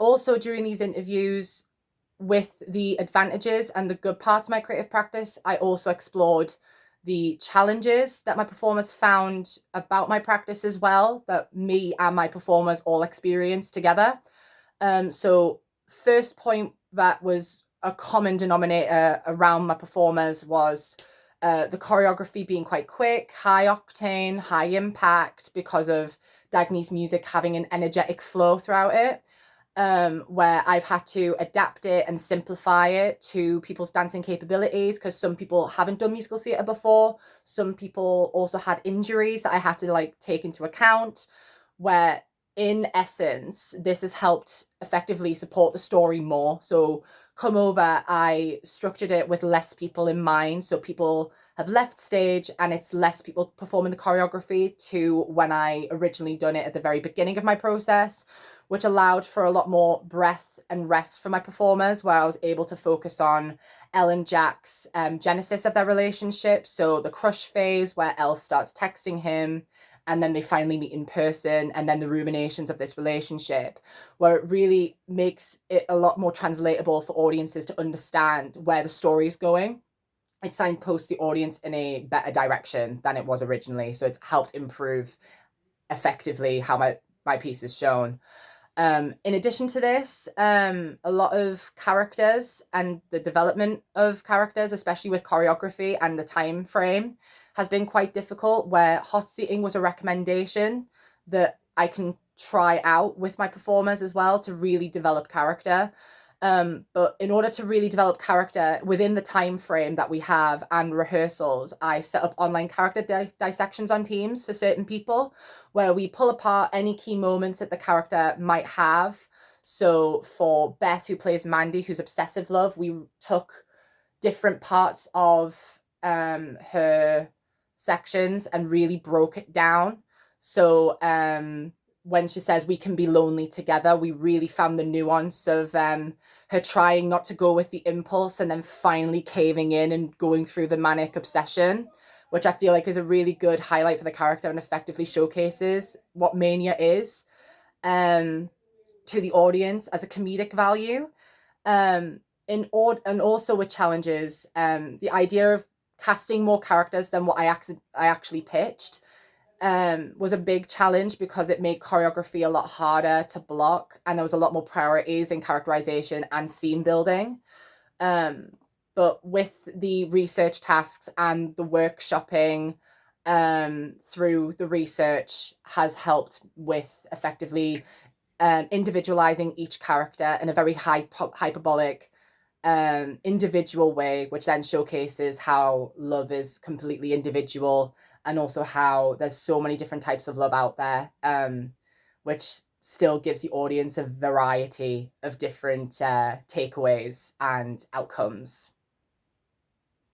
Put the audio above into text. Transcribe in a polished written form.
Also, during these interviews, with the advantages and the good parts of my creative practice, I also explored the challenges that my performers found about my practice as well, that me and my performers all experienced together. So, first point that was a common denominator around my performers was the choreography being quite quick, high octane, high impact because of Dagny's music having an energetic flow throughout it, where I've had to adapt it and simplify it to people's dancing capabilities because some people haven't done musical theatre before. Some people also had injuries that I had to like take into account, where in essence, this has helped effectively support the story more. So, Come Over, I structured it with less people in mind. So, people have left stage and it's less people performing the choreography to when I originally done it at the very beginning of my process, which allowed for a lot more breath and rest for my performers, where I was able to focus on Elle and Jack's genesis of their relationship. So the crush phase, where Elle starts texting him, and then they finally meet in person, and then the ruminations of this relationship, where it really makes it a lot more translatable for audiences to understand where the story is going. It signposts the audience in a better direction than it was originally. So it's helped improve effectively how my piece is shown. In addition to this, a lot of characters and the development of characters, especially with choreography and the time frame, has been quite difficult. Where hot seating was a recommendation that I can try out with my performers as well to really develop character. But in order to really develop character within the time frame that we have and rehearsals, I set up online character dissections on Teams for certain people, where we pull apart any key moments that the character might have. So for Beth, who plays Mandy, who's obsessive love, we took different parts of her sections and really broke it down. So when she says we can be lonely together, we really found the nuance of her trying not to go with the impulse and then finally caving in and going through the manic obsession, which I feel like is a really good highlight for the character and effectively showcases what mania is um, to the audience as a comedic value. And also with challenges, the idea of casting more characters than what I actually pitched was a big challenge because it made choreography a lot harder to block, and there was a lot more priorities in characterization and scene building. Um, but with the research tasks and the workshopping through the research has helped with effectively individualizing each character in a very hyperbolic individual way, which then showcases how love is completely individual, and also how there's so many different types of love out there, which still gives the audience a variety of different takeaways and outcomes.